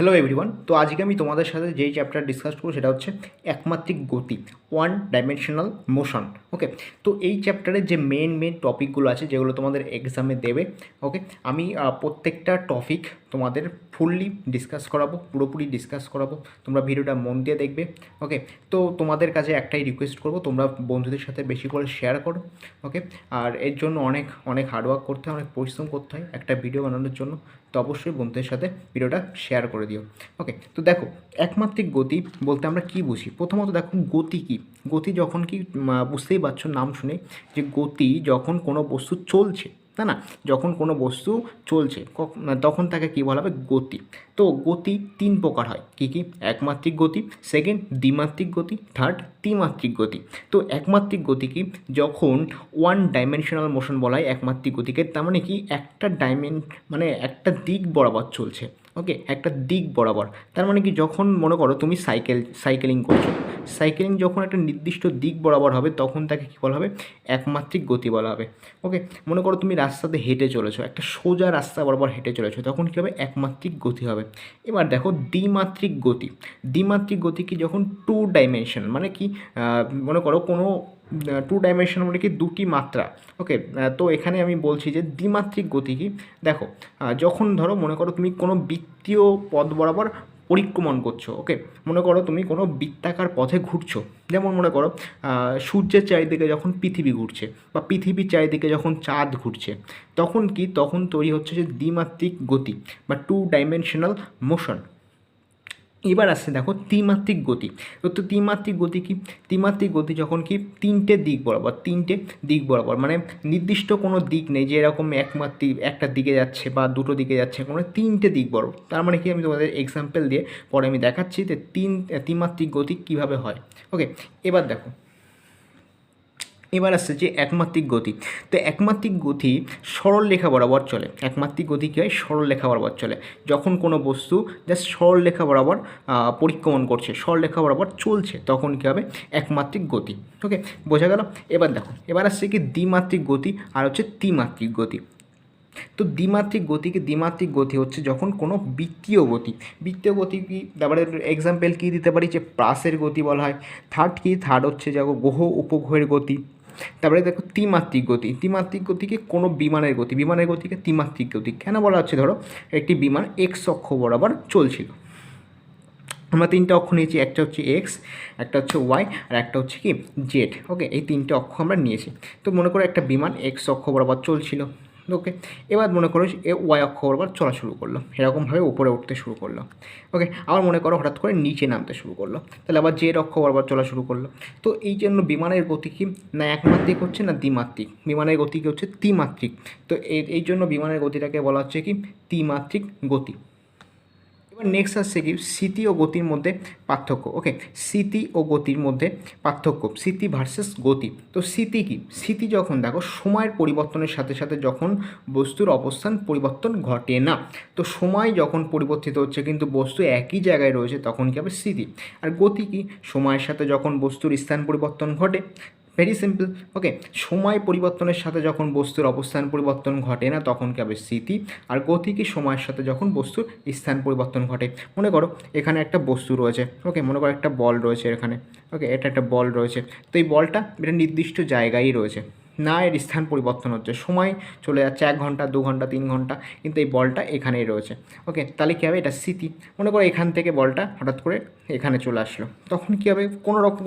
Hello everyone. তো আজকে আমি তোমাদের সাথে যেই চ্যাপ্টার ডিসকাস করবো সেটা হচ্ছে একমাত্রিক গতি, ওয়ান ডাইমেনশনাল মোশন। ওকে, তো এই চ্যাপ্টারের যে মেন টপিকগুলো আছে যেগুলো তোমাদের এক্সামে দেবে, ওকে, আমি প্রত্যেকটা টপিক তোমাদের ফুললি ডিসকাস করাবো, পুরোপুরি ডিসকাস করাবো। তোমরা ভিডিওটা মন দিয়ে দেখবে। ওকে, তো তোমাদের কাছে একটাই রিকোয়েস্ট করবো, তোমরা বন্ধুদের সাথে বেশি করে শেয়ার করো। ওকে, আর এর জন্য অনেক অনেক হার্ডওয়ার্ক করতে হয়, অনেক পরিশ্রম করতে হয় একটা ভিডিও বানানোর জন্য। তো অবশ্যই বন্ধুদের সাথে ভিডিওটা শেয়ার করে দিও। ওকে, তো দেখো একমাত্রিক গতি বলতে আমরা কি বুঝি। প্রথমত দেখো গতি কি। গতি যখন কি বুঝতেই পারছো নাম শুনে যে গতি যখন কোনো বস্তু চলছে, তাই না? যখন কোনো বস্তু চলছে তখন তাকে কী বলা হবে? গতি। তো গতি তিন প্রকার হয়। কী কী? একমাত্রিক গতি, সেকেন্ড দ্বিমাত্রিক গতি, থার্ড ত্রিমাত্রিক গতি। তো একমাত্রিক গতি কি? যখন ওয়ান ডাইমেনশনাল মোশন বলা হয় একমাত্রিক গতিকে, তার মানে কি একটা মানে একটা দিক বরাবর চলছে। ওকে, একটা দিক বরাবর, তার মানে কি যখন মনে করো তুমি সাইকেলিং করছো, সাইকেলিং যখন একটা নির্দিষ্ট দিক বরাবর হবে তখন তাকে কী বলা হবে? একমাত্রিক গতি বলা হবে। ওকে, মনে করো তুমি রাস্তাতে হেঁটে চলেছো, একটা সোজা রাস্তা বরাবর হেঁটে চলেছো, তখন কী হবে? একমাত্রিক গতি হবে। এবার দেখো দ্বিমাত্রিক গতি। দ্বিমাত্রিক গতি কি? যখন টু ডাইমেনশন, মানে কি মনে করো কোনো টু ডাইমেনশন মানে কি দুটি মাত্রা। ওকে, তো এখানে আমি বলছি যে দ্বিমাত্রিক গতি কি? দেখো যখন ধরো মনে করো তুমি কোনো বৃত্তীয় পথ বরাবর পরিক্রমণ করছো। ওকে, মনে করো তুমি কোনো বৃত্তাকার পথে ঘুরছো, যেমন মনে করো সূর্যের চারিদিকে যখন পৃথিবী ঘুরছে বা পৃথিবীর চারিদিকে যখন চাঁদ ঘুরছে, তখন কি? তখন তৈরি হচ্ছে যে দ্বিমাত্রিক গতি বা টু ডাইমেনশনাল মোশন। এবার আসছে দেখো ত্রিমাত্রিক গতি। তো ত্রিমাত্রিক গতি কি? ত্রিমাত্রিক গতি যখন কি তিনটে দিক বরাবর, মানে নির্দিষ্ট কোনো দিক নেই যে এরকম একমাত্রিক একটা দিকে যাচ্ছে বা দুটো দিকে যাচ্ছে, কোনো তিনটে দিক বরাবর। তার মানে কি? আমি তোমাদের এক্সাম্পল দিয়ে পরে আমি দেখাচ্ছি যে ত্রিমাত্রিক গতি কীভাবে হয়। ওকে, এবার দেখো, এবার আসছে যে একমাত্রিক গতি। তো একমাত্রিক গতি সরল রেখা বরাবর চলে। একমাত্রিক গতি কী হয়? সরল রেখা বরাবর চলে। যখন কোনো বস্তু জাস্ট সরল রেখা বরাবর পরিক্রমণ করছে, সরল রেখা বরাবর চলছে, তখন কী হবে? একমাত্রিক গতি। ওকে, বোঝা গেল? এবার দেখো, এবার আসছে কি দ্বিমাত্রিক গতি আর হচ্ছে ত্রিমাত্রিক গতি। তো দ্বিমাত্রিক গতি হচ্ছে যখন কোনো বৃত্তীয় গতি। বৃত্তীয় গতি কি? তারপরে এক্সাম্পল কী দিতে পারি? যে প্রাসের গতি বলা হয়। থার্ড কি? থার্ড হচ্ছে দেখো গ্রহ উপগ্রহের গতি। তারপরে দেখো ত্রিমাত্রিক গতি। ত্রিমাত্রিক গতিকে কোনো বিমানের গতি, বিমানের গতিকে ত্রিমাত্রিক গতি কেন বলা হচ্ছে? ধরো একটি বিমান এক্স অক্ষ বরাবর চলছিল। আমরা তিনটে অক্ষ নিয়েছি, একটা হচ্ছে এক্স, একটা হচ্ছে ওয়াই, আর একটা হচ্ছে কি জেড। ওকে, এই তিনটে অক্ষ আমরা নিয়েছি। তো মনে করো একটা বিমান এক্স অক্ষ বরাবর চলছিল। ওকে, এবার মনে করো এ ওয়াই অক্ষ বরাবর চলা শুরু করলো, এরকমভাবে উপরে উঠতে শুরু করলো। ওকে, আবার মনে করো হঠাৎ করে নিচে নামতে শুরু করলো, তাহলে আবার জেড অক্ষ বরাবর চলা শুরু করলো। তো এই জন্য বিমানের গতি কি? না একমাত্রিক হচ্ছে না দ্বিমাত্রিক, বিমানের গতি কি হচ্ছে? ত্রিমাত্রিক। তো এই জন্য বিমানের গতিটাকে বলা হচ্ছে কি? ত্রিমাত্রিক গতি। এবার নেক্সট আসছে কি স্মৃতি ও গতির মধ্যে পার্থক্য। ওকে, স্মৃতি ও গতির মধ্যে পার্থক্য, স্মৃতি ভার্সেস গতি। তো স্মৃতি কি? স্মৃতি যখন দেখো সময়ের পরিবর্তনের সাথে সাথে যখন বস্তুর অবস্থান পরিবর্তন ঘটে না, তো সময় যখন পরিবর্তিত হচ্ছে কিন্তু বস্তু একই জায়গায় রয়েছে, তখন কি হবে? স্মৃতি। আর গতি কি? সময়ের সাথে যখন বস্তুর স্থান পরিবর্তন ঘটে, ভেরি সিম্পল। ওকে, সময় পরিবর্তনের সাথে যখন বস্তুর অবস্থান পরিবর্তন ঘটে না, তখন কি হবে? স্মৃতি। আর গতি কি? সময়ের সাথে যখন বস্তুর স্থান পরিবর্তন ঘটে। মনে করো এখানে একটা বস্তু রয়েছে। ওকে, মনে করো একটা বল রয়েছে এখানে। ওকে, এটা একটা বল রয়েছে। তো এই বলটা এটা নির্দিষ্ট জায়গায় রয়েছে, না এর স্থান পরিবর্তন হচ্ছে, সময় চলে যাচ্ছে 1 ঘন্টা 2 ঘন্টা 3 ঘন্টা, কিন্তু এই বলটা এখানেই রয়েছে। ওকে, তাহলে কী হবে? এটা স্মৃতি। মনে করো এখান থেকে বলটা হঠাৎ করে এখানে চলে আসলো, তখন কী হবে?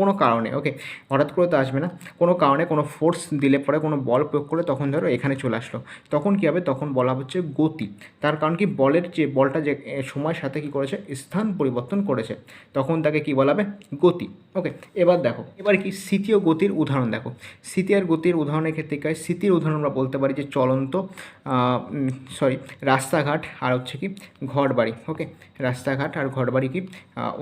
কোনো কারণে, ওকে, হঠাৎ করে তো আসবে না, কোনো কারণে কোনো ফোর্স দিলে পরে, কোনো বল প্রয়োগ করে তখন ধরো এখানে চলে আসলো, তখন কী হবে? তখন বলা হচ্ছে গতি। তার কারণ কি? বলটা যে সময়ের সাথে কী করেছে? স্থান পরিবর্তন করেছে, তখন তাকে কী বলা হবে? গতি। ওকে, এবার দেখো, এবার কি স্মৃতি ও গতির উদাহরণ দেখো। স্মৃতি আর গতির উদাহরণের ক্ষেত্রে কী হয়? স্মৃতির উদাহরণ আমরা বলতে পারি যে চলন্ত রাস্তাঘাট আর হচ্ছে কি ঘরবাড়ি। ওকে, রাস্তাঘাট আর ঘরবাড়ি কি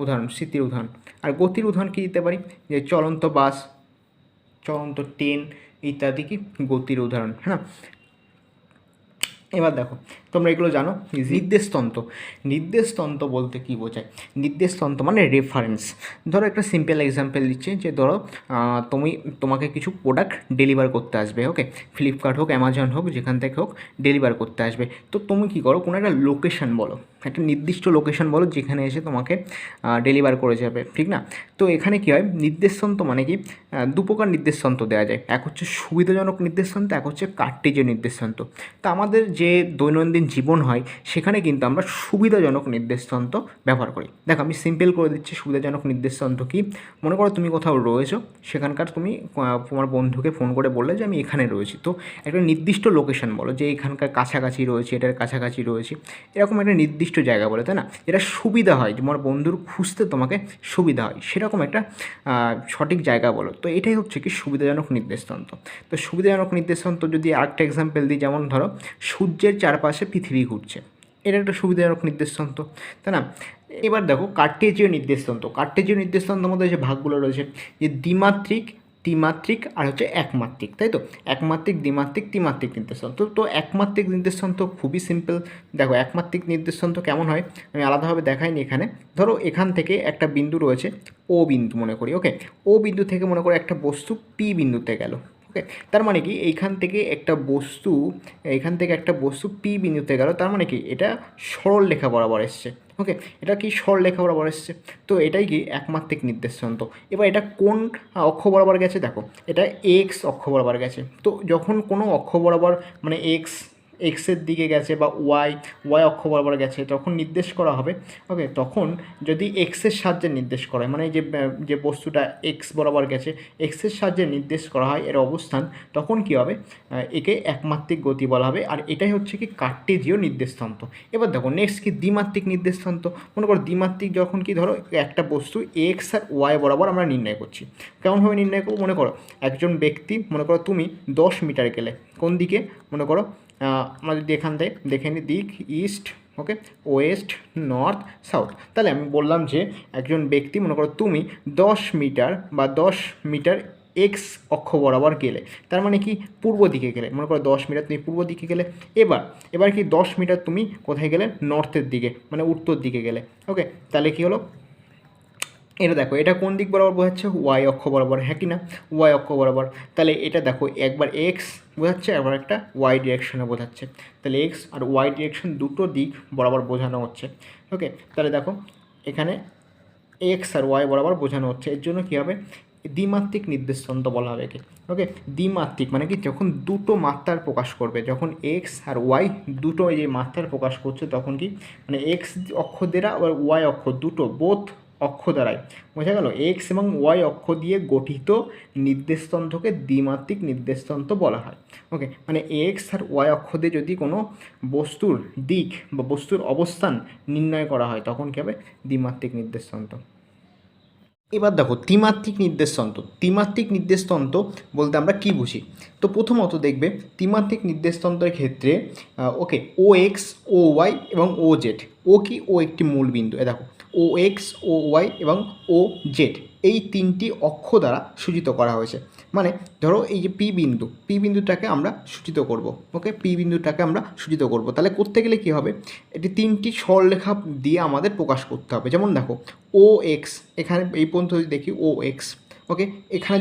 উদাহরণ, স্মৃতির উদাহরণ। আর গতির উদাহরণ কী দিতে পারি? যে চলন্ত বাস, চলন্ত ট্রেন ইত্যাদি কি গতির উদাহরণ, হ্যাঁ। এবার দেখো, তোমরা এগুলো জানো। নির্দেশতন্ত্র, নির্দেশতন্ত্র বলতে কী বোঝায়? নির্দেশতন্ত্র মানে রেফারেন্স। ধরো একটা সিম্পল এক্সাম্পল দিচ্ছি, যে ধরো তোমাকে কিছু প্রোডাক্ট ডেলিভার করতে আসবে, ওকে, ফ্লিপকার্ট হোক, অ্যামাজন হোক, যেখান থেকে হোক ডেলিভার করতে আসবে। তো তুমি কী করো, কোনো একটা লোকেশান বলো, একটা নির্দিষ্ট লোকেশান বলো যেখানে এসে তোমাকে ডেলিভার করে যাবে, ঠিক না? তো এখানে কী হয়, নির্দেশতন্ত্র মানে কি, দু প্রকার নির্দেশতন্ত্র দেওয়া যায়, এক হচ্ছে সুবিধাজনক নির্দেশতন্ত্র, এক হচ্ছে কার্টেজীয় নির্দেশতন্ত্র। তো আমাদের যে দৈনন্দিন জীবন হয় সেখানে কিন্তু আমরা সুবিধাজনক নির্দেশতন্ত্র ব্যবহার করি। দেখো আমি সিম্পল করে দিচ্ছি, সুবিধাজনক নির্দেশতন্ত্র কি, মনে করো তুমি কোথাও রয়েছো, সেখানকার তুমি তোমার বন্ধুকে ফোন করে বললে যে আমি এখানে রয়েছি, তো একটা নির্দিষ্ট লোকেশন বলো যে এখানকার কাছাকাছি রয়েছে, এটার কাছাকাছি রয়েছে, এরকম একটা নির্দিষ্ট জায়গা বলে, তাই না? যেটা সুবিধা হয়, তোমার বন্ধুর খুঁজতে তোমাকে সুবিধা হয়, সেরকম একটা সঠিক জায়গা বলো। তো এটাই হচ্ছে কি সুবিধাজনক নির্দেশতন্ত্র। তো সুবিধাজনক নির্দেশতন্ত্র যদি আরেকটা এক্সাম্পল দিই, যেমন ধরো সূর্যের চারপাশে পৃথিবী ঘুরছে, এটা একটা সুবিধাজনক নির্দেশতন্ত্র, তাই না? এবার দেখো কার্টেজীয় নির্দেশতন্ত্র। কার্টেজীয় নির্দেশতন্ত্রের মধ্যে যে ভাগগুলো রয়েছে, যে দ্বিমাত্রিক, ত্রিমাত্রিক আর হচ্ছে একমাত্রিক, তাই তো? একমাত্রিক, দ্বিমাত্রিক, ত্রিমাত্রিক নির্দেশতন্ত্র। তো একমাত্রিক নির্দেশতন্ত্র খুবই সিম্পল। দেখো একমাত্রিক নির্দেশতন্ত্র কেমন হয় আমি আলাদাভাবে দেখাইনি এখানে। ধরো এখান থেকে একটা বিন্দু রয়েছে, ও বিন্দু মনে করি, ওকে, ও বিন্দু থেকে মনে করো একটা বস্তু পি বিন্দুতে গেল, ওকে, তার মানে কি এইখান থেকে একটা বস্তু পি বিন্দুতে গেল, তার মানে কি এটা সরল রেখা বরাবর এসছে, ওকে, এটা কি সরল রেখা বরাবর এসছে। তো এটাই কি একমাত্রিক নির্দেশতন্ত্র। এবার এটা কোন অক্ষ বরাবর গেছে, দেখো এটা এক্স অক্ষ বরাবর গেছে। তো যখন কোনো অক্ষ বরাবর মানে এক্সের দিকে গেছে বা ওয়াই অক্ষ বরাবর গেছে, তখন নির্দেশ করা হবে, ওকে, তখন যদি এক্সের সাহায্যে নির্দেশ করা হয়, মানে যে বস্তুটা এক্স বরাবর গেছে এক্সের সাহায্যে নির্দেশ করা হয় এর অবস্থান, তখন কী হবে, একে একমাত্রিক গতি বলা হবে। আর এটাই হচ্ছে কি কার্টেজীয় নির্দেশতন্ত্র। এবার দেখো নেক্সট কি দ্বিমাত্রিক নির্দেশতন্ত্র। মনে করো দ্বিমাত্রিক যখন কি, ধরো একটা বস্তু এক্স আর ওয়াই বরাবর আমরা নির্ণয় করছি। কেমনভাবে নির্ণয় করবো, মনে করো একজন ব্যক্তি, মনে করো তুমি 10 মিটার গেলে, কোন দিকে, মনে করো আমরা যদি এখান থেকে দেখে নিই দিক ইস্ট, ওকে, ওয়েস্ট, নর্থ, সাউথ, তাহলে আমি বললাম যে একজন ব্যক্তি, মনে করো তুমি 10 মিটার এক্স অক্ষ বরাবর গেলে, তার মানে কি পূর্ব দিকে গেলে, মনে করো 10 মিটার তুমি পূর্ব দিকে গেলে। এবার কি 10 মিটার তুমি কোথায় গেলে, নর্থের দিকে মানে উত্তর দিকে গেলে, ওকে, তাহলে কি হলো, এটা দেখো এটা কোন দিক বরাবর বোঝাচ্ছে, ওয়াই অক্ষ বরাবর, হ্যাঁ কি না, ওয়াই অক্ষ বরাবর। তাহলে এটা দেখো একবার এক্স বোঝাচ্ছে, একবার একটা ওয়াই ডিরেকশনে বোঝাচ্ছে। তাহলে এক্স আর ওয়াই ডিরেকশন দুটো দিক বরাবর বোঝানো হচ্ছে, ওকে। তাহলে দেখো এখানে এক্স আর ওয়াই বরাবর বোঝানো হচ্ছে, এর জন্য কী হবে, দ্বিমাত্রিক নির্দেশতন্ত্র বলা হবে একে, ওকে। দ্বিমাত্রিক মানে কি, যখন দুটো মাত্রার প্রকাশ করবে, যখন এক্স আর ওয়াই দুটো এই যে মাত্রার প্রকাশ করছে, তখন কি মানে এক্স অক্ষ দ্বারা আবার ওয়াই অক্ষ দুটো বোথ অক্ষ দ্বারাই, বোঝা গেল, এক্স এবং ওয়াই অক্ষ দিয়ে গঠিত নির্দেশতন্ত্রকে দ্বিমাত্রিক নির্দেশতন্ত্র বলা হয়, ওকে। মানে এক্স আর ওয়াই অক্ষ দিয়ে যদি কোনো বস্তুর দিক বা বস্তুর অবস্থান নির্ণয় করা হয়, তখন কী হবে, দ্বিমাত্রিক নির্দেশতন্ত্র। এবার দেখো ত্রিমাত্রিক নির্দেশতন্ত্র। ত্রিমাত্রিক নির্দেশতন্ত্র বলতে আমরা কী বুঝি? তো প্রথমত দেখবে ত্রিমাত্রিক নির্দেশতন্ত্রের ক্ষেত্রে ওকে, ও এক্স, ও ওয়াই এবং ও জেড। ও কি, ও একটি মূল বিন্দু, দেখো ও এক্স, ও ওয়াই এবং ও জেড, এই তিনটি অক্ষ দ্বারা সূচিত করা হয়েছে। মানে ধরো এই যে পি বিন্দুটাকে আমরা সূচিত করব, ওকে, পি বিন্দুটাকে আমরা সূচিত করব। তাহলে করতে গেলে কী হবে, এটি তিনটি সরলরেখা দিয়ে আমাদের প্রকাশ করতে হবে। যেমন দেখো ও এক্স, এখানে এই পর্যন্ত যদি দেখি ও এক্স, ওকে, এখানে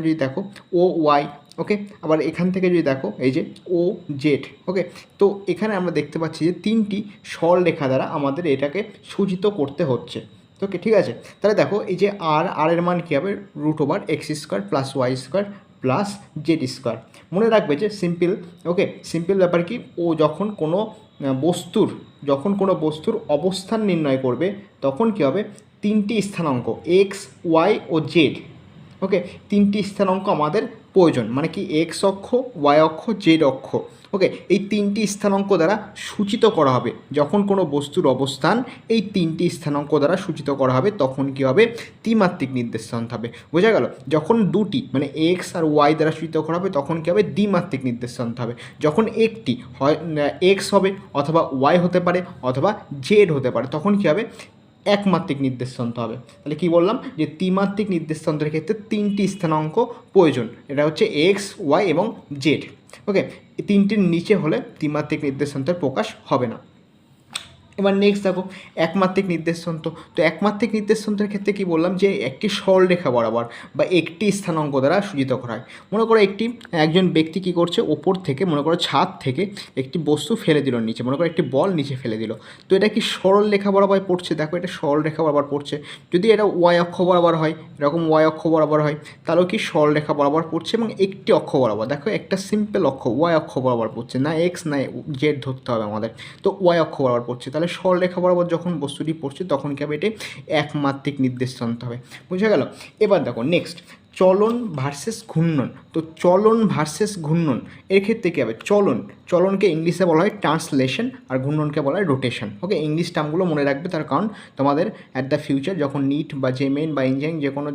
যদি দেখো ও ওয়াই, ওকে, আবার এখান থেকে যদি দেখো এই যে ও জেড, ওকে। তো এখানে আমরা দেখতে পাচ্ছি যে তিনটি সরলরেখা দ্বারা আমাদের এটাকে সূচিত করতে হচ্ছে, ওকে, ঠিক আছে। তাহলে দেখো এই যে আর এর মান কী হবে, √x² + y² + z²। মনে রাখবে যে সিম্পল, ওকে, সিম্পল ব্যাপার কি, ও যখন কোনো বস্তুর অবস্থান নির্ণয় করবে, তখন কী হবে, তিনটি স্থানাঙ্ক এক্স, ওয়াই ও জেড, ওকে, তিনটি স্থানাঙ্ক আমাদের প্রয়োজন। মানে কি এক্স অক্ষ, ওয়াই অক্ষ, জেড অক্ষ, ওকে, এই তিনটি স্থানাঙ্ক দ্বারা সূচিত করা হবে। যখন কোনো বস্তুর অবস্থান এই তিনটি স্থানাঙ্ক দ্বারা সূচিত করা হবে, তখন কী হবে, ত্রিমাত্রিক নির্দেশতন্ত্র হবে, বোঝা গেল। যখন দুটি মানে এক্স আর ওয়াই দ্বারা সূচিত করা হবে, তখন কী হবে, দ্বিমাত্রিক নির্দেশতন্ত্র হবে। যখন একটি হয় এক্স হবে, অথবা ওয়াই হতে পারে, অথবা জেড হতে পারে, তখন কী হবে, একমাত্রিক নির্দেশান্ত হবে। তাহলে কি বললাম যে ত্রিমাত্রিক নির্দেশান্তের ক্ষেত্রে 3টি স্থানাঙ্ক প্রয়োজন, এটা হচ্ছে এক্স, ওয়াই এবং জেড। ওকে, এই 3টির নিচে হলে ত্রিমাত্রিক নির্দেশান্তের প্রকাশ হবে না। এবার নেক্সট দেখো একমাত্রিক নির্দেশান্ত। তো একমাত্রিক নির্দেশান্তের ক্ষেত্রে কি বললাম যে একটি সরলরেখা বরাবর বা একটি স্থানাঙ্ক দ্বারা সূচিত করা হয়। মনে করো একজন ব্যক্তি কী করছে, ওপর থেকে মনে করো ছাদ থেকে একটি বস্তু ফেলে দিল নিচে, মনে করো একটি বল নিচে ফেলে দিল। তো এটা কি সরলরেখা বরাবর পড়ছে, দেখো এটা সরলরেখা বরাবর পড়ছে। যদি এটা ওয়াই অক্ষ বরাবর হয়, এরকম ওয়াই অক্ষ বরাবর হয়, তাহলেও কি সরলরেখা বরাবর পড়ছে এবং একটি অক্ষ বরাবর, দেখো একটা সিম্পল অক্ষ ওয়াই অক্ষ বরাবর পড়ছে, না এক্স না জেড ধরতে হবে আমাদের, তো ওয়াই অক্ষ বরাবর পড়ছে। তাহলে সরলরেখা বরাবর যখন বস্তুটি পড়ছে তখন কি হবে, এটি একমাত্রিক নির্দেশান্ত হবে। বুঝা গেল? এবার দেখো নেক্সট চলন ভার্সেস ঘূর্ণন। তো চলন ভার্সেস ঘূর্ণন এর ক্ষেত্রে কী হবে, চলনকে ইংলিশে বলা হয় ট্রান্সলেশন আর ঘূর্ণনকে বলা হয় রোটেশন। ওকে, ইংলিশ টার্মগুলো মনে রাখবে, তার কারণ তোমাদের অ্যাট দ্য ফিউচার যখন নিট বা জেমেইন বা ইঞ্জিনিয়ারিং যে কোনো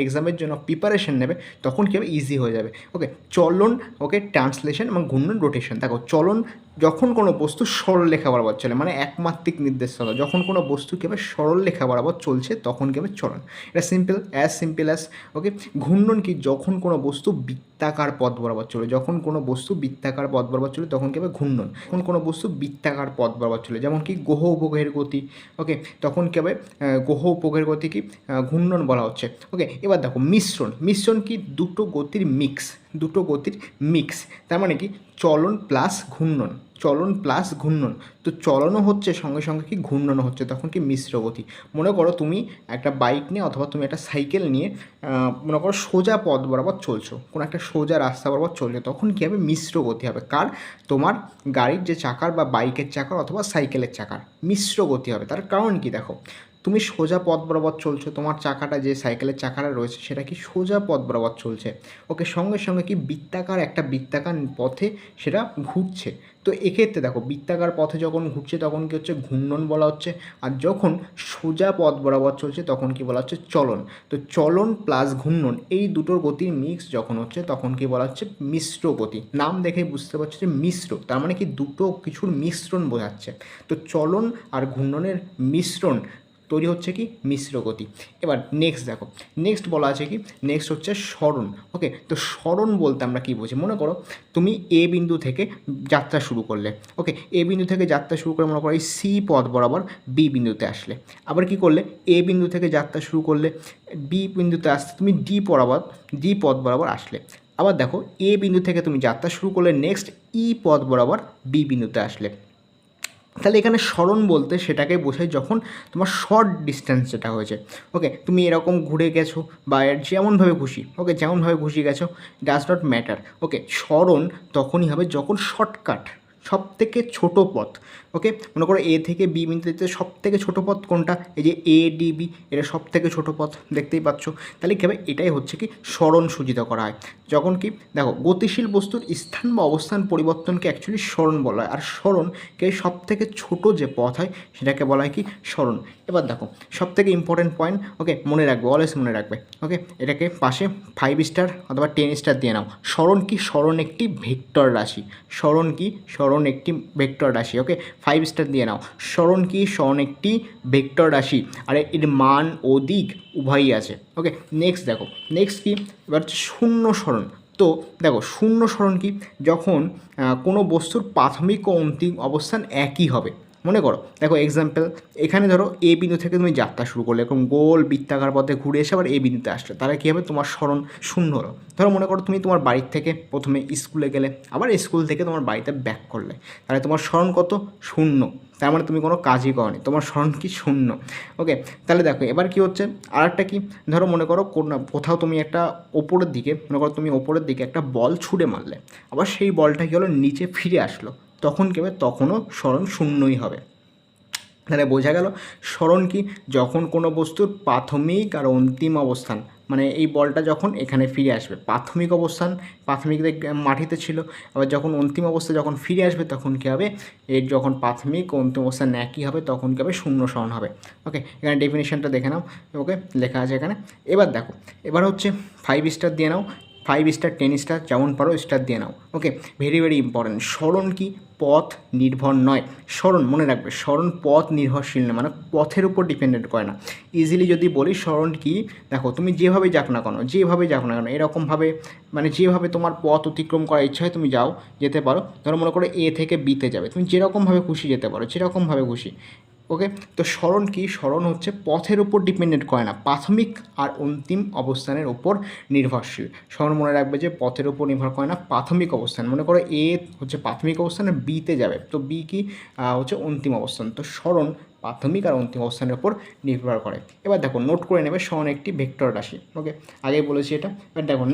এক্সামের জন্য প্রিপারেশন নেবে তখন কী হবে, ইজি হয়ে যাবে। ওকে, চলন, ওকে, ট্রান্সলেশন এবং ঘূর্ণন, রোটেশন। দেখো চলন যখন কোনো বস্তু সরলরেখা বরাবর চলে, মানে একমাত্রিক নির্দেশান্ত, যখন কোনো বস্তু কী হবে সরলরেখা বরাবর চলছে তখন কী হবে চলন, এটা সিম্পল অ্যাজ। ওকে, ঘূর্ণন কি, যখন কোনো বস্তু বৃত্তাকার পথ বরাবর চলে, যখন কোনো বস্তু বৃত্তাকার পথ বরাবর চলে তখন কী হবে ঘূর্ণন। যখন কোনো বস্তু বৃত্তাকার পথ বরাবর চলে, যেমন কি গ্রহ উপগ্রহের গতি, ওকে, তখন কী হবে গ্রহ উপগ্রহের গতি কি ঘূর্ণন বলা হচ্ছে। ওকে, এবার দেখো মিশ্রণ কি, দুটো গতির মিক্স, তার মানে কি চলন প্লাস ঘূর্ণন, তো চলনও হচ্ছে সঙ্গে সঙ্গে কি ঘূর্ণনও হচ্ছে, তখন কি মিশ্র গতি। মনে করো তুমি একটা বাইক নিয়ে অথবা তুমি একটা সাইকেল নিয়ে মনে করো সোজা পথ বরাবর চলছো, কোনো একটা সোজা রাস্তা বরাবর চলছো, তখন কী হবে মিশ্র গতি হবে। কার? তোমার গাড়ির যে চাকার বা বাইকের চাকার অথবা সাইকেলের চাকার মিশ্র গতি হবে। তার কারণ কি, দেখো তুমি সোজা পথ বরাবর চলছো, তোমার চাকাটা যে সাইকেলের চাকাটা রয়েছে সেটা কি সোজা পথ বরাবর চলছে। ওকে, সঙ্গে সঙ্গে কি বৃত্তাকার পথে সেটা ঘুরছে। তো এক্ষেত্রে দেখো বৃত্তাকার পথে যখন ঘুরছে তখন কি হচ্ছে ঘূর্ণন বলা হচ্ছে, আর যখন সোজা পথ বরাবর চলছে তখন কি বলা হচ্ছে চলন। তো চলন প্লাস ঘূর্ণন এই দুটোর গতির মিক্স যখন হচ্ছে তখন কি বলা হচ্ছে মিশ্র গতি। নাম দেখেই বুঝতে পারছো যে মিশ্র, তার মানে কি দুটো কিছুর মিশ্রণ বোঝাচ্ছে। তো চলন আর ঘূর্ণনের মিশ্রণ তৈরি হচ্ছে কি মিশ্র গতি। এবার নেক্সট দেখো, নেক্সট বলা আছে কি, নেক্সট হচ্ছে সরণ। ওকে, তো সরণ বলতে আমরা কী বুঝি, মনে করো তুমি এ বিন্দু থেকে যাত্রা শুরু করলে, ওকে, এ বিন্দু থেকে যাত্রা শুরু করে মনে করো এই সি পথ বরাবর বি বিন্দুতে আসলে, আবার কি করলে এ বিন্দু থেকে যাত্রা শুরু করলে বি বিন্দুতে আসতে তুমি ডি পথ বরাবর আসলে, আবার দেখো এ বিন্দু থেকে তুমি যাত্রা শুরু করলে নেক্সট ই পথ বরাবর বি বিন্দুতে আসলে। তাহলে এখানে সরণ বলতে সেটাকে বোঝায় যখন তোমার শর্ট ডিস্টেন্স যেটা হয়েছে। ওকে, তুমি এরকম ঘুরে গেছো বা যেমনভাবে খুশি, ওকে, যেমনভাবে খুশি গেছো, ডাজ নট ম্যাটার। ওকে, সরণ তখনই হবে যখন শর্টকাট, সব থেকে ছোটো পথ। ওকে, মনে করো এ থেকে বি বিন্দুতে সব থেকে ছোটো পথ কোনটা, এই যে এ ডি বি, এটা সব থেকে ছোটো পথ দেখতেই পাচ্ছ। তাহলে কী হবে, এটাই হচ্ছে কি সরণ সূচিত করা হয়। যখন কি দেখো গতিশীল বস্তুর স্থান বা অবস্থান পরিবর্তনকে অ্যাকচুয়ালি সরণ বলা হয়, আর সরণকে সব থেকে ছোটো যে পথ হয় সেটাকে বলা হয় কি সরণ। এবার দেখো সব থেকে ইম্পর্টেন্ট পয়েন্ট, ওকে, মনে রাখবে, অলওয়েজ মনে রাখবে। ওকে, এটাকে পাশে 5 স্টার অথবা 10 স্টার দিয়ে নাও। সরণ কি, সরণ একটি ভেক্টর রাশি, একটি ভেক্টর রাশি। ওকে, 5 স্টার দিয়ে নাও। সরণ কি, সরণ একটি ভেক্টর রাশি, আর এর মান ও দিক উভয়ই আছে। ওকে, নেক্সট দেখো, নেক্সট কি, এবার হচ্ছে শূন্য সরণ। তো দেখো শূন্য সরণ কি, যখন কোনো বস্তুর প্রাথমিক ও অন্তিম অবস্থান একই হবে। মনে করো দেখো এক্সাম্পল, এখানে ধরো এ বিন্দু থেকে তুমি যাত্রা শুরু করলে, এরকম গোল বৃত্তাকার পথে ঘুরে এসে আবার এ বিন্দুতে আসলে, তাহলে কী হবে, তোমার সরণ শূন্য হলো। ধরো মনে করো তুমি তোমার বাড়ির থেকে প্রথমে স্কুলে গেলে, আবার স্কুল থেকে তোমার বাড়িতে ব্যাক করলে, তাহলে তোমার সরণ কত, শূন্য। তার মানে তুমি কোনো কাজই করোনি, তোমার সরণ কি শূন্য। ওকে, তাহলে দেখো এবার কি হচ্ছে আরেকটা কি, ধরো মনে করো কোথাও তুমি একটা ওপরের দিকে একটা বল ছুঁড়ে মারলে, আবার সেই বলটা কি হলো নিচে ফিরে আসলো, তখন কী হবে, তখনও সরণ শূন্যই হবে। তাহলে বোঝা গেল সরণ কি, যখন কোনো বস্তুর প্রাথমিক আর অন্তিম অবস্থান, মানে এই বলটা যখন এখানে ফিরে আসবে, প্রাথমিক মাটিতে ছিল, আবার যখন অন্তিম অবস্থা যখন ফিরে আসবে তখন কী হবে, এর যখন প্রাথমিক ও অন্তিম অবস্থান একই হবে তখন কী হবে, শূন্য সরণ হবে। ওকে, এখানে ডেফিনেশনটা দেখে নাও। ওকে, লেখা আছে এখানে। এবার দেখো, এবার হচ্ছে 5 স্টার দিয়ে নাও, 5 স্টার 10 স্টার যেমন পারো স্টার দিয়ে নাও। ওকে, ভেরি ভেরি ইম্পর্টেন্ট। সরণ কি, পথ নির্ভর নয়। স্মরণ মনে রাখবে, স্মরণ পথ নির্ভরশীল নয়, মানে পথের উপর ডিপেন্ডেন্ট করে না। ইজিলি যদি বলি স্মরণ কি, দেখো তুমি যেভাবে যাক না কেন, যেভাবে যাক না কেন, এরকমভাবে মানে যেভাবে তোমার পথ অতিক্রম করার ইচ্ছা হয় তুমি যেতে পারো। ধরো মনে করো এ থেকে বিতে যাবে, তুমি যেরকমভাবে খুশি যেতে পারো, যেরকমভাবে খুশি। ওকে, তো স্মরণ কি, স্মরণ হচ্ছে পথের উপর ডিপেন্ডেন্ট করে না, প্রাথমিক আর অন্তিম অবস্থানের উপর নির্ভরশীল। স্মরণ মনে রাখবে যে পথের উপর নির্ভর করে না, প্রাথমিক অবস্থান। মনে করো এ হচ্ছে প্রাথমিক অবস্থান আর বিতে যাবে, তো বি কি হচ্ছে অন্তিম অবস্থান। তো স্মরণ প্রাথমিক আর অন্তিম অবস্থানের উপর নির্ভর করে। এবার দেখো নোট করে নেবে স্মরণ একটি ভেক্টর রাশি। ওকে, আগে বলেছি এটা। এবার দেখো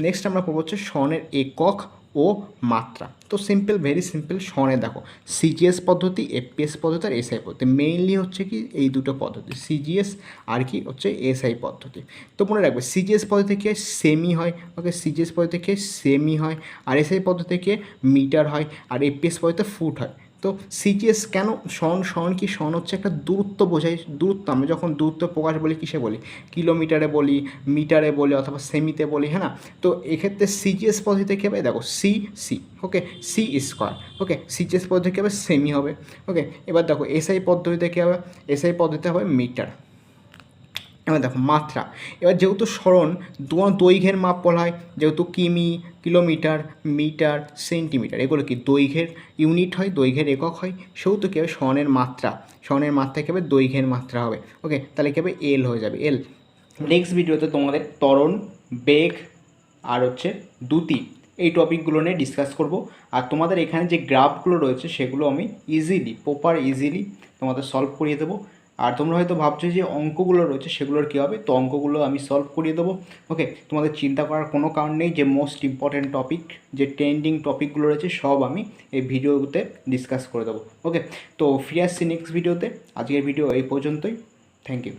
নেক্সট আমরা পড়বো হচ্ছে স্মরণের একক ও মাত্রা। তো সিম্পল, ভেরি সিম্পল। স্মরণে দেখো সিজিএস পদ্ধতি, এফপিএস পদ্ধতি আর এসআই পদ্ধতি, মেইনলি হচ্ছে কি এই দুটো পদ্ধতি, সিজিএস আর কি হচ্ছে এসআই পদ্ধতি। তো মনে রাখবে সিজিএস পদ্ধতি থেকে সেমি হয়, ওকে, সিজিএস পদ্ধতি থেকে সেমি হয়, আর এসআই পদ্ধতি থেকে মিটার হয়, আর এফপিএস পদ্ধতিতে ফুট হয়। তো সিজিএস কেন, স্মরণ কি, স্মরণ হচ্ছে একটা দূরত্ব বোঝাই, দূরত্ব। আমরা যখন দূরত্ব প্রকাশ বলি কিসে বলি, কিলোমিটারে বলি, মিটারে বলি, অথবা সেমিতে বলি, হ্যাঁ না। তো এক্ষেত্রে সিজিএস পদ্ধতি থেকে হবে দেখো সি, ওকে, সি স্কোয়ার, ওকে, সিজিএস পদ্ধতি থেকে হবে সেমি হবে। ওকে, এবার দেখো এসআই পদ্ধতি থেকে হবে, এসআই পদ্ধতিতে হবে মিটার। এবার দেখো মাত্রা। এবার যেহেতু স্মরণ দৈর্ঘ্যের মাপ বলা হয়, যেহেতু কিমি, কিলোমিটার, মিটার, সেন্টিমিটার এগুলো কি দৈর্ঘ্যের ইউনিট হয়, দৈর্ঘ্যের একক হয়, সেহেতু কী হবে স্মরণের মাত্রা, স্মরণের মাত্রা কী হবে দৈর্ঘ্যের মাত্রা হবে। ওকে, তাহলে কী হবে এল হয়ে যাবে, এল। নেক্সট ভিডিওতে তোমাদের ত্বরণ, বেগ আর হচ্ছে দ্যুতি এই টপিকগুলো নিয়ে ডিসকাস করব। আর তোমাদের এখানে যে গ্রাফগুলো রয়েছে সেগুলো আমি ইজিলি তোমাদের সলভ করিয়ে দেবো। আর তোমরা হয়তো ভাবছো যে অঙ্কগুলো রয়েছে সেগুলোর কী হবে, তো অঙ্কগুলো আমি সলভ করিয়ে দেবো। ওকে, তোমাদের চিন্তা করার কোনো কারণ নেই, যে মোস্ট ইম্পর্ট্যান্ট টপিক, যে ট্রেন্ডিং টপিকগুলো রয়েছে সব আমি এই ভিডিওতে ডিসকাস করে দেবো। ওকে, তো ফিরে আসছি নেক্সট ভিডিওতে। আজকের ভিডিও এই পর্যন্তই। Thank you.